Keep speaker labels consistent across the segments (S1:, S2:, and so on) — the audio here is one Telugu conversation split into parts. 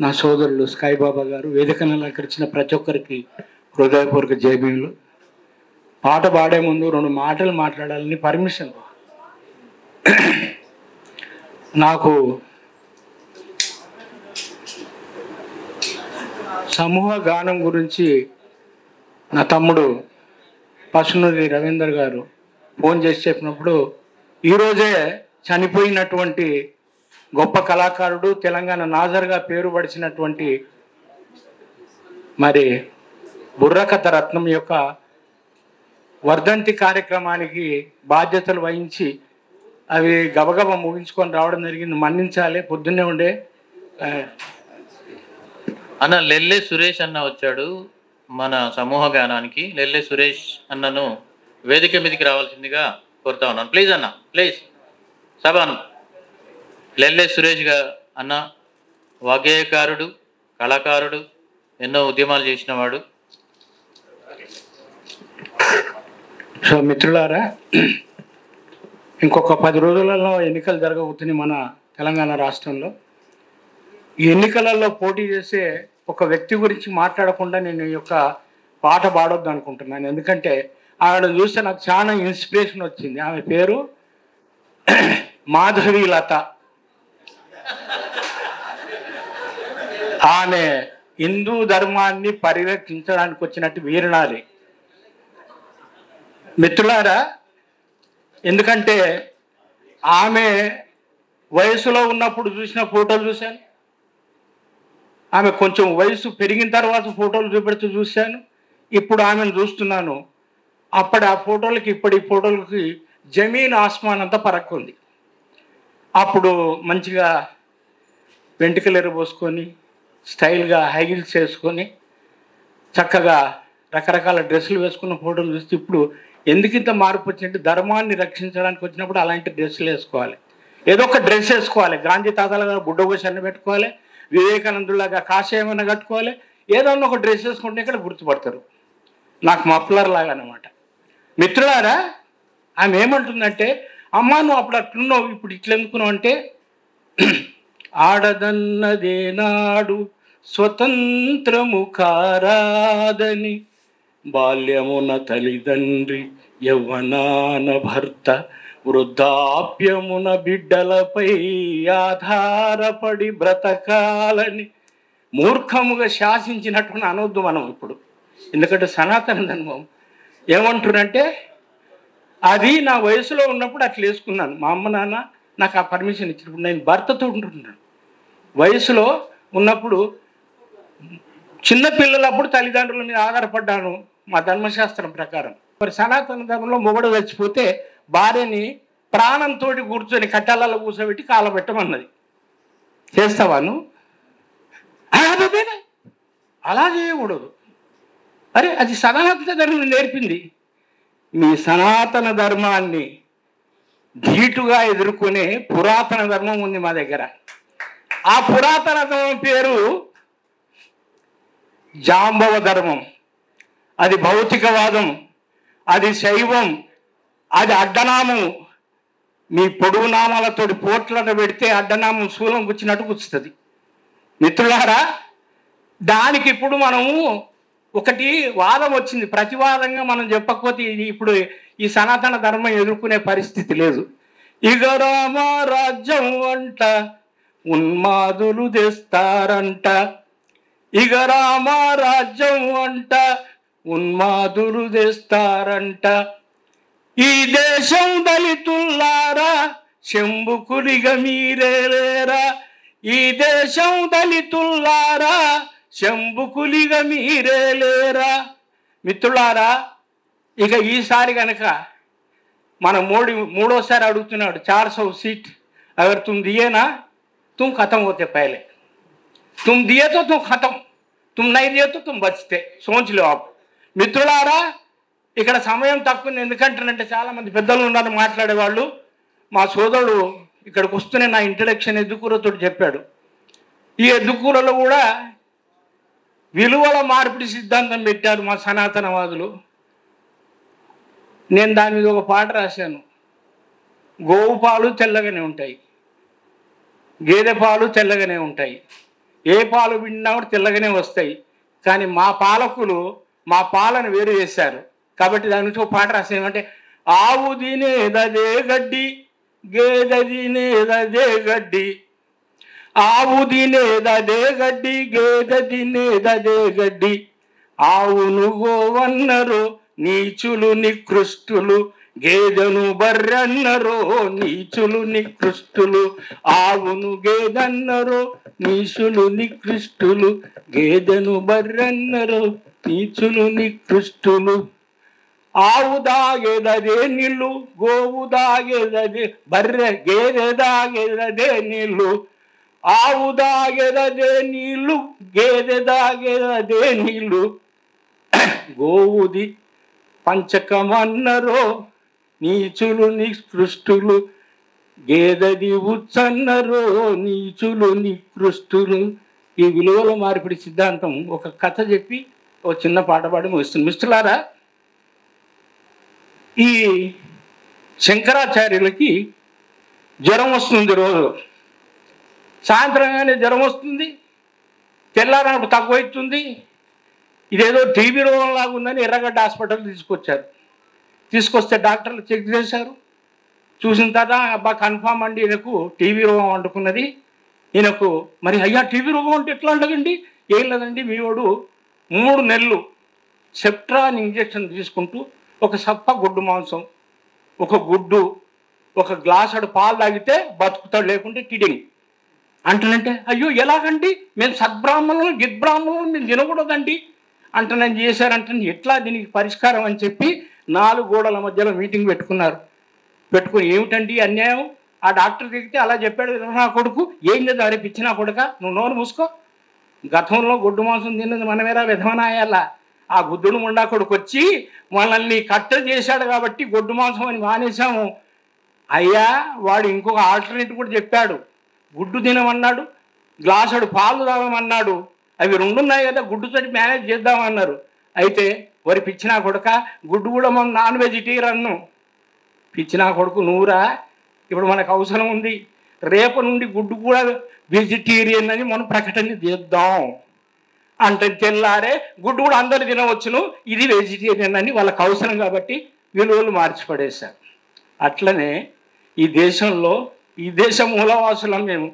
S1: నా సోదరులు స్కైబాబా గారు, వేదికను అలంకరించిన ప్రతి ఒక్కరికి హృదయపూర్వక జైబీలు. పాట పాడే ముందు 2 మాటలు మాట్లాడాలని పర్మిషన్. నాకు సమూహ గానం గురించి నా తమ్ముడు పసునూరి రవీందర్ గారు ఫోన్ చేసి చెప్పినప్పుడు, ఈరోజే చనిపోయినటువంటి గొప్ప కళాకారుడు, తెలంగాణ నాజర్గా పేరు పడిచినటువంటి మరి బుర్రకథ రత్నం యొక్క వర్ధంతి కార్యక్రమానికి బాధ్యతలు వహించి అవి గబగబా ముగించుకొని రావడం జరిగింది. మన్నించాలి. పొద్దున్నే ఉండే
S2: అన్న లెల్లె సురేష్ అన్న వచ్చాడు మన సమూహ గానానికి. లెల్లె సురేష్ అన్నను వేదిక మీదకి రావాల్సిందిగా కోరుతా ఉన్నాను. ప్లీజ్ అన్న, ప్లీజ్. సభను లెల్లె సురేష్ అన్న వాగ్గేయకారుడు, కళాకారుడు, ఎన్నో ఉద్యమాలు చేసినవాడు.
S1: సో మిత్రులారా, ఇంకొక 10 రోజులలో ఎన్నికలు జరగబోతున్నాయి మన తెలంగాణ రాష్ట్రంలో. ఈ ఎన్నికలలో పోటీ చేసే ఒక వ్యక్తి గురించి మాట్లాడకుండా నేను ఈ యొక్క పాట పాడొద్దు అనుకుంటున్నాను. ఎందుకంటే ఆవిడ చూస్తే నాకు చాలా ఇన్స్పిరేషన్ వచ్చింది. ఆమె పేరు మాధవి లత. ఆమె హిందూ ధర్మాన్ని పరిరక్షించడానికి వచ్చినట్టు వీరనారి. మిత్రులారా, ఎందుకంటే ఆమె వయసులో ఉన్నప్పుడు చూసిన ఫోటోలు చూశాను, ఆమె కొంచెం వయసు పెరిగిన తర్వాత ఫోటోలు చూపెడుతూ చూశాను, ఇప్పుడు ఆమెను చూస్తున్నాను. అప్పటి ఆ ఫోటోలకి ఇప్పటి ఫోటోలకి జమీన్ ఆస్మాన్ అంతా ఫరక్ ఉంది. అప్పుడు మంచిగా వెంట్రుకలు ఎరబోసుకొని స్టైల్గా హై హీల్స్ వేసుకొని చక్కగా రకరకాల డ్రెస్సులు వేసుకున్న ఫోటోలు చూస్తే ఇప్పుడు ఎందుకు ఇంత మార్పు వచ్చినట్టు, ధర్మాన్ని రక్షించడానికి వచ్చినప్పుడు అలాంటి డ్రెస్సులు వేసుకోవాలి. ఏదో ఒక డ్రెస్ వేసుకోవాలి. గాంధీ తాతలుగా బుడ్డగోషాన్ని పెట్టుకోవాలి, వివేకానందులాగా కాషాయమన్న కట్టుకోవాలి. ఏదన్నా ఒక డ్రెస్ వేసుకుంటే ఇక్కడ గుర్తుపడతారు. నాకు మఫ్లర్ లాగా అనమాట. మిత్రులారా, ఆమె ఏమంటుందంటే, అమ్మా నువ్వు అప్పుడు అట్లున్నావు, ఇప్పుడు ఇట్లా ఎందుకున్నావు అంటే, ఆడదన్నదే నాడు స్వతంత్రము కారాదని, బాల్యమున తల్లిదండ్రి, యవ్వనాన భర్త, వృద్ధాప్యమున బిడ్డలపై ఆధారపడి బ్రతకాలని మూర్ఖముగా శాసించినట్టు అనవద్దు మనం ఇప్పుడు. ఎందుకంటే సనాతన ధర్మం ఏమంటున్నంటే, అది నా వయసులో ఉన్నప్పుడు అట్లా వేసుకున్నాను. మా అమ్మ నాన్న నాకు ఆ పర్మిషన్ ఇచ్చినప్పుడు నేను భర్తతో ఉంటున్నాను. వయసులో ఉన్నప్పుడు చిన్నపిల్లలప్పుడు తల్లిదండ్రుల మీద ఆధారపడ్డాను మా ధర్మశాస్త్రం ప్రకారం. మరి సనాతన ధర్మంలో మొగడు చచ్చిపోతే భార్యని ప్రాణంతో కూర్చొని కట్టాలలో కూర్చోబెట్టి కాలబెట్టమన్నది. చేస్తావాను? అలా చేయకూడదు. అరే, అది సనాతన ధర్మం నేర్పింది. మీ సనాతన ధర్మాన్ని ధీటుగా ఎదుర్కొనే పురాతన ధర్మం ఉంది మా దగ్గర. ఆ పురాతన ధర్మం పేరు జాంబవ ధర్మం. అది భౌతికవాదం, అది శైవం, అది అడ్డనామం. మీ పొడుగు నామాలతో పోట్లను పెడితే అడ్డనామం శూలం గుచ్చినట్టు గుచ్చుతుంది. మిత్రులారా, దానికి ఇప్పుడు మనము ఒకటి వాదం వచ్చింది. ప్రతివాదంగా మనం చెప్పకపోతే ఇది ఇప్పుడు ఈ సనాతన ధర్మం ఎదుర్కొనే పరిస్థితి లేదు. ఇక రామరాజ్యం అంట ఉన్మాదులు తెస్తారంట, ఇక రామరాజ్యం అంట ఉన్మాదులు తెస్తారంట, ఈ దేశం దళితుల్లారా శంభుకులిగ మీరేలేరా, ఈ దేశం దళితుల్లారా శంభుకులిగ మీరేలేరా. మిత్రులారా, ఇక ఈసారి కనుక మన మోడీ మూడోసారి అడుగుతున్నాడు 400 सीट अगर तुम दिए ना तुम खत्म होते, पहले तुम दिए तो तुम खत्म, तुम नहीं दिए तो तुम बचते, सोच लो आप. మిత్రులారా, ఇక్కడ సమయం తక్కువ. ఎందుకంటానంటే చాలామంది పెద్దలు ఉన్నారు మాట్లాడేవాళ్ళు. మా సోదరుడు ఇక్కడికి వస్తూనే నా ఇంట్రడక్షన్ ఎద్దుకూరతో చెప్పాడు. ఈ ఎద్దుకూరలో కూడా విలువల మార్పిడి సిద్ధాంతం పెట్టారు మా సనాతనవాదులు. నేను దాని మీద ఒక పాట రాశాను. గోవు పాలు తెల్లగానే ఉంటాయి, గేదె పాలు తెల్లగానే ఉంటాయి, ఏ పాలు పిండినా కూడా తెల్లగానే వస్తాయి. కానీ మా పాలకులు మా పాలను వేరు చేశారు. కాబట్టి దాని నుంచి ఒక పాట రాసేమంటే, ఆవు తినేదదే గడ్డి, గేదె తినేదదే గడ్డి, ఆవు తినేదదే గడ్డి, గేదె తినేదదే గడ్డి, ఆవును గోవన్నరో నీచులు నికృష్టులు, గేదెను బర్రన్నరో నీచులు నికృష్టులు, ఆవును గేదన్నరో నీచులు నికృష్టులు, గేదెను బర్రన్నరో నీచులు నికృష్టులు, ఆవు దాగేదదే నీళ్ళు, గోవు దాగేదదే బర్రె, గేదె దాగేదదే నీళ్ళు, ఆవు దాగేదదే నీళ్ళు, గేదె దాగేదదే నీళ్ళు, గోవుది పంచకమన్నరో నీచులు నికృష్టులు, గేదది ఉచ్చన్నరో నీచులు నికృష్టులు. ఈ విలువల మార్పిడి సిద్ధాంతం ఒక కథ చెప్పి ఒక చిన్న పాట పాడి ముగిస్తుంది. మిస్టులారా, ఈ శంకరాచార్యులకి జ్వరం వస్తుంది. రోజు సాయంత్రంగానే జ్వరం వస్తుంది, తెల్లారప్పుడు తక్కువవుతుంది. ఇదేదో టీబీ రోగం లాగా ఉందని ఎర్రగడ్డ హాస్పిటల్ తీసుకొచ్చారు. తీసుకొస్తే డాక్టర్లు చెక్ చేశారు. చూసిన తర్వాత అబ్బా కన్ఫామ్ అండి, ఈయనకు టీబీ రోగం అంటుకున్నది. ఈయనకు మరి అయ్యా టీబీ రోగం అంటే ఎట్లా అంటదండి? ఏం లేదండి, మీ వాడు 3 నెలలు సెప్ట్రాన్ ఇంజెక్షన్ తీసుకుంటూ ఒక సప్ప గుడ్డు మాంసం, ఒక గుడ్డు, ఒక గ్లాసుడు పాలు తాగితే బతుకుతాడు, లేకుంటే కిడింగ్ అంటానంటే, అయ్యో ఎలాగండి, మేము సద్బ్రాహ్మణులు గిద్బ్రాహ్మణులు మేము తినకూడదండి అంటున్నాను. చేశారంటే ఎట్లా దీనికి పరిష్కారం అని చెప్పి 4 గోడల మధ్యలో మీటింగ్ పెట్టుకున్నారు. పెట్టుకుని ఏమిటండి అన్యాయం, ఆ డాక్టర్ దిగితే అలా చెప్పాడు, నా కొడుకు ఏం లేదు అరే పిచ్చిన కొడుక, నువ్వు నోరు మూసుకో, గతంలో గుడ్డు మాంసం తిన్నది మనమేరా విధమనాయాలా, ఆ గుడ్డుడు ముండా కొడుకు వచ్చి మనల్ని కట్టెలు చేశాడు కాబట్టి గుడ్డు మాంసం అని మానేశాము. అయ్యా వాడు ఇంకొక ఆల్టర్నేటివ్ కూడా చెప్పాడు, గుడ్డు తినమన్నాడు, గ్లాసుడు పాలు తాగమన్నాడు, అవి 2 ఉన్నాయి కదా, గుడ్డుతోటి మేనేజ్ చేద్దామన్నారు. అయితే వరి పిచ్చినా కొడుక, గుడ్డు కూడా మనం నాన్ వెజిటేరియన్. పిచ్చినా కొడుకు నువ్వురా, ఇప్పుడు మనకు అవసరం ఉంది, రేపు నుండి గుడ్డు కూడా వెజిటేరియన్ అని మనం ప్రకటన చేద్దాం అంటే తెల్లారే గుడ్డు కూడా అందరు తినవచ్చును, ఇది వెజిటేరియన్ అని వాళ్ళకి అవసరం కాబట్టి విలువలు మార్చిపడేశారు. అట్లనే ఈ దేశంలో, ఈ దేశ మూలవాసులం మేము,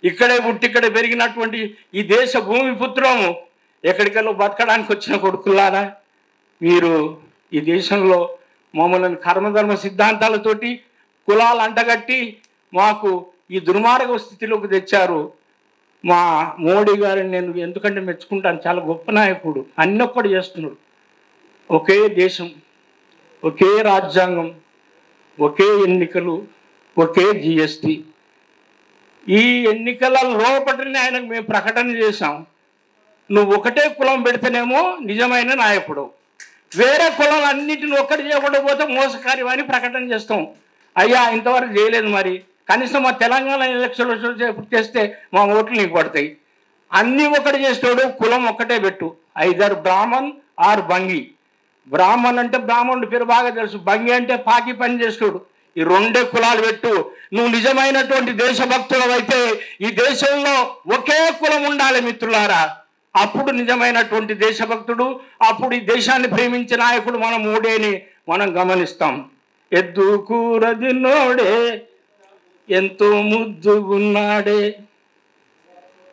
S1: ఇక్కడే పుట్టి ఇక్కడే పెరిగినటువంటి ఈ దేశ భూమి పుత్రము, ఎక్కడికెళ్ళో బతకడానికి వచ్చిన కొడుకులారా, మీరు ఈ దేశంలో మమ్మల్ని కర్మధర్మ సిద్ధాంతాలతోటి కులాలు అంటగట్టి మాకు ఈ దుర్మార్గ స్థితిలోకి తెచ్చారు. మా మోడీ గారిని నేను ఎందుకంటే మెచ్చుకుంటాను, చాలా గొప్ప నాయకుడు, అన్నీ ఒక్కటి చేస్తున్నాడు. ఒకే దేశం, ఒకే రాజ్యాంగం, ఒకే ఎన్నికలు, ఒకే జిఎస్టి. ఈ ఎన్నికల లోపటిని ఆయనకు మేము ప్రకటన చేశాం, నువ్వు ఒకటే కులం పెడితేనేమో నిజమైన నాయకుడు, వేరే కులాలన్నింటిని ఒక్కటి చేయకుండా పోతే మోసకార్యమని ప్రకటన చేస్తాం. అయ్యా ఇంతవరకు చేయలేదు, మరి కనీసం మా తెలంగాణ ఎలక్షన్లు చేస్తే మా ఓట్లు నీకు పడతాయి. అన్నీ ఒకటి చేస్తాడు, కులం ఒక్కటే పెట్టు, ఐదర్ బ్రాహ్మణ్ ఆర్ బంగి. బ్రాహ్మణ్ అంటే బ్రాహ్మణుడి పేరు బాగా తెలుసు, బంగి అంటే పాకి పని చేస్తాడు. ఈ 2 కులాలు పెట్టు. నువ్వు నిజమైనటువంటి దేశభక్తులు అయితే ఈ దేశంలో ఒకే కులం ఉండాలి మిత్రులారా, అప్పుడు నిజమైనటువంటి దేశభక్తుడు, అప్పుడు ఈ దేశాన్ని ప్రేమించే నాయకుడు మన మోడీని మనం గమనిస్తాం. ఎద్దు కూర తిన్నోడే ఎంతో ముద్దుగున్నాడే,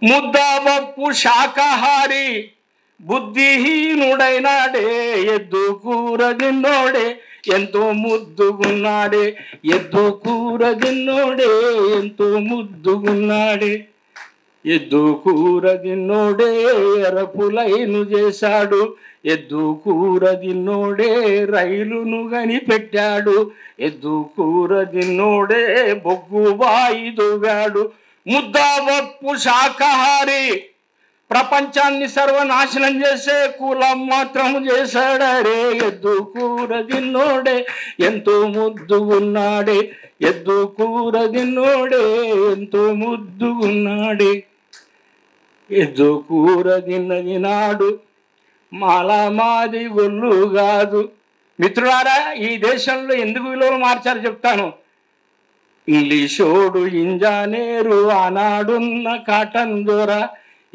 S1: ముద్దపప్పు శాకాహారి బుద్ధిహీనుడైనాడే, ఎద్దు కూర తిన్నోడే ఎంతో ముద్దుగున్నాడే, ఎద్దు కూర తిన్నోడే ఎంతో ముద్దుగున్నాడే, ఎద్దు కూర తిన్నోడే ఎరపులైను చేశాడు, ఎద్దు కూర తిన్నోడే రైలును కనిపెట్టాడు, ఎద్దు కూర తిన్నోడే బొగ్గు బాయి దువ్వాడు, ముద్దపప్పు శాకాహారి ప్రపంచాన్ని సర్వనాశనం చేసే కులం మాత్రం చేశాడరే, ఎద్దు కూర తిన్నోడే ఎంతో ముద్దుగున్నాడే, ఎద్దు కూర తిన్నోడే ఎంతో ముద్దుగున్నాడే, ఎద్దు కూర తిన్నది నాడు మాలా మాది గొల్లు కాదు. మిత్రులారా, ఈ దేశంలో ఎందుకు విలువలు మార్చారు చెప్తాను. ఇంగ్లీషోడు ఇంజనీరు ఆనాడున్న కాటన్ దొర,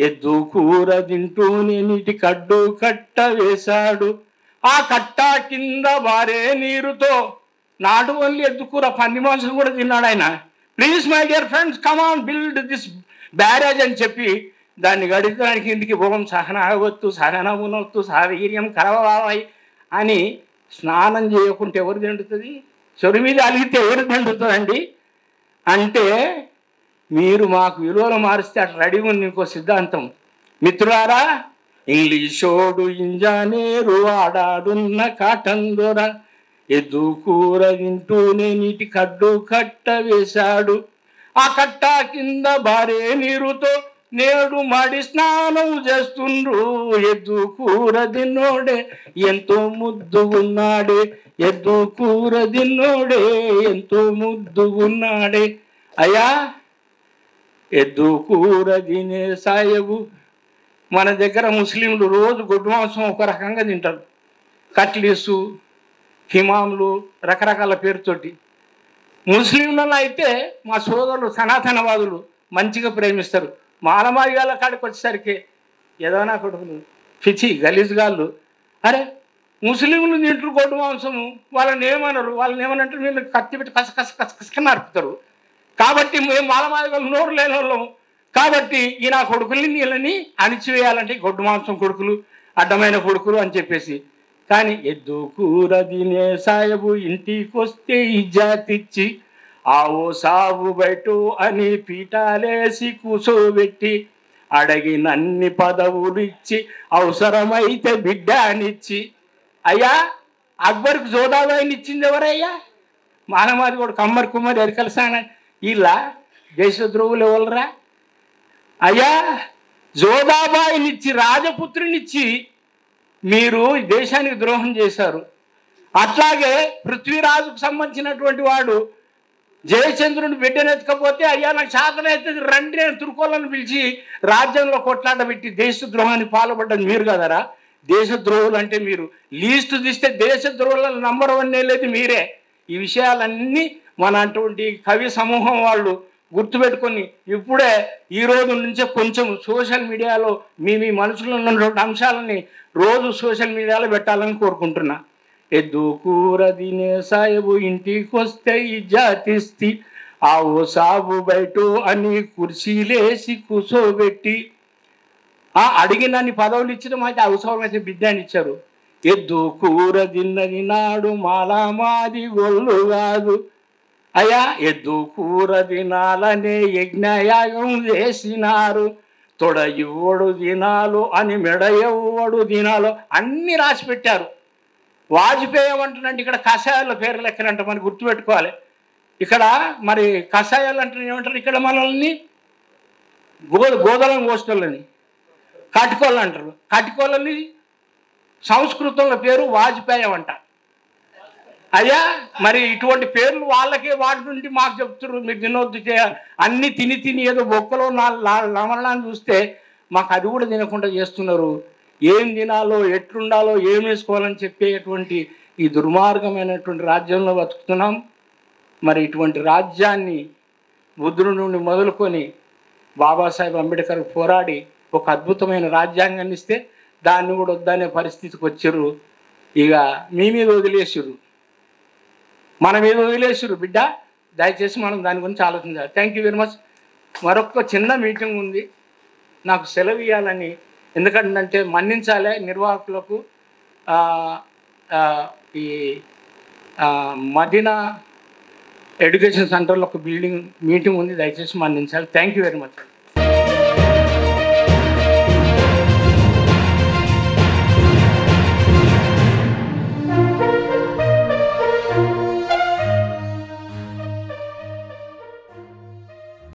S1: ఎద్దు కూర తింటూనే నీటి కడ్డు కట్ట వేశాడు. ఆ కట్ట కింద బారే నీరుతో నాటు ఓన్లీ ఎద్దు కూర పంది మాంసం కూడా తిన్నాడు ఆయన. Please my dear friends, come on build this barrage అని చెప్పి దాన్ని గడిచడానికి ఇంటికి భోగం సహనావత్తు సహనమునొత్తు సహవీర్యం కరవాయి అని స్నానం చేయకుంటే ఎవరు దండుతుంది? చెరు మీద అలిగితే ఎవరు దండుతుందండి? అంటే మీరు మాకు విలువలు మారిస్తే అట్లా రెడీ ఉంది ఇంకో సిద్ధాంతం. మిత్రులారా, ఇంగ్లీషోడు ఇంజనీరు ఆడాడున్న కాటన్ దొర ఎద్దు కూర తింటూనే నీటి కడ్డు కట్ట వేశాడు. ఆ కట్ట కింద బారే నీరుతో నేడు మాడి స్నానం చేస్తుండ్రు. ఎద్దు కూర తిన్నోడే ఎంతో ముద్దుగున్నాడే, ఎద్దు కూర తిన్నోడే ఎంతో ముద్దుగున్నాడే. అయ్యా, ఎద్దు కూర తినే సాయబు. మన దగ్గర ముస్లింలు రోజు గొడ్డు మాంసం ఒక రకంగా తింటారు. కట్లీసు, హిమాములు, రకరకాల పేరుతోటి. ముస్లింలలో అయితే మా సోదరులు సనాతనవాదులు మంచిగా ప్రేమిస్తారు. మాలమాదిగాల కాడికి వచ్చేసరికి ఏదైనా కొడుకులు పిచ్చి గలీజ్గాళ్ళు. అరే, ముస్లింలు తింటారు గొడ్డు మాంసము, వాళ్ళని ఏమన్నారు? వాళ్ళని ఏమనంటే వీళ్ళు కత్తి పెట్టి కసకస నరుపుతారు. కాబట్టి మేము మాలమాదిగాలు నోరు లేని వాళ్ళము. కాబట్టి ఈ నా కొడుకుల్ని వీళ్ళని అణిచివేయాలంటే గొడ్డు మాంసం కొడుకులు, అడ్డమైన కొడుకులు అని చెప్పేసి. కానీ ఎద్దు కూర తినే సాయబు ఇంటికి వస్తే ఇజ్జాతిచ్చి ఆవో సాగు బయట అని పీఠాలేసి కూసోబెట్టి అడిగినన్ని పదవులు ఇచ్చి అవసరమైతే బిడ్డ అనిచ్చి. అయ్యా, అక్బర్కు జోదాబాయిని ఇచ్చింది ఎవరయ్యా? మానమాది కూడా కమ్మరి కుమ్మరి ఎరికలసాన ఇలా దేశద్రోహులు ఎవరురా? అయ్యా, జోదాబాయినిచ్చి రాజపుత్రినిచ్చి మీరు దేశానికి ద్రోహం చేశారు. అట్లాగే పృథ్వీరాజుకు సంబంధించినటువంటి వాడు జయచంద్రుని బిడ్డనెత్తకపోతే అయ్యా నాకు శాతనైతే రండి నేను తుర్కోలను పిలిచి రాజ్యంలో కొట్లాట పెట్టి దేశద్రోహాన్ని పాల్పడ్డది మీరు కదరా. దేశద్రోహులు అంటే మీరు లీస్ట్ తీస్తే దేశద్రోహుల నంబర్ 1 లేదు మీరే. ఈ విషయాలన్నీ మన అటువంటి కవి సమూహం వాళ్ళు గుర్తుపెట్టుకొని ఇప్పుడే ఈ రోజు నుంచే కొంచెం సోషల్ మీడియాలో మీ మనసులో ఉన్నటువంటి అంశాలని రోజు సోషల్ మీడియాలో పెట్టాలని కోరుకుంటున్నా. ఎద్దు కూర తినే సాయబు ఇంటికి వస్తే ఇజ్జాతిస్తి ఆవో సాబు బయట అని కుర్చీలేసి కూసోబెట్టి అడిగినన్ని పదవులు ఇచ్చడం అయితే అవసరమైతే బిడ్డని ఇచ్చారు. ఎద్దు కూర తిన్నది నాడు మాలామాది గొల్లు కాదు. అయ్యా, ఎద్దు కూర తినాలనే యజ్ఞయాగం చేసినారు. తొడ ఇవ్వడు దినాలు అని మెడ ఇవ్వడు దినాలు అన్నీ రాసి పెట్టారు. వాజ్పేయి ఏమంటున్నంటే ఇక్కడ కషాయాల పేర్లు ఎక్కనంట మనం గుర్తుపెట్టుకోవాలి. ఇక్కడ మరి కషాయాలు అంటే ఏమంటారు? ఇక్కడ మనల్ని గోదలను కోసుకోవాలని కట్టుకోళ్ళు అంటారు. కట్టుకోళ్ళని సంస్కృతంలో పేరు వాజ్పేయం అంట. అయ్యా, మరి ఇటువంటి పేర్లు వాళ్ళకే వాటి నుండి మాకు చెప్తున్నారు మీరు తినొద్దు. అన్నీ తిని ఏదో బొక్కలో నమలనాన్ని చూస్తే మాకు అది కూడా తినకుండా చేస్తున్నారు. ఏం తినాలో, ఎట్లుండాలో, ఏం వేసుకోవాలని చెప్పేటువంటి ఈ దుర్మార్గమైనటువంటి రాజ్యంలో బతుకుతున్నాం. మరి ఇటువంటి రాజ్యాన్ని బుద్ధుడి నుండి మొదలుకొని బాబాసాహెబ్ అంబేద్కర్ పోరాడి ఒక అద్భుతమైన రాజ్యాంగాన్ని ఇస్తే దాన్ని కూడా వద్దనే పరిస్థితికి వచ్చారు. ఇక మీ మీద వదిలేసారు, మన మీద వదిలేసారు. బిడ్డ, దయచేసి మనం దాని గురించి ఆలోచించాలి. Thank you very much. మరొక చిన్న మీటింగ్ ఉంది, నాకు సెలవు ఇవ్వాలని. ఎందుకంటే మన్నించాలి నిర్వాహకులకు. ఈ మదీనా ఎడ్యుకేషన్ సెంటర్లో ఒక మీటింగ్ ఉంది, దయచేసి మన్నించాలి. Thank you very much.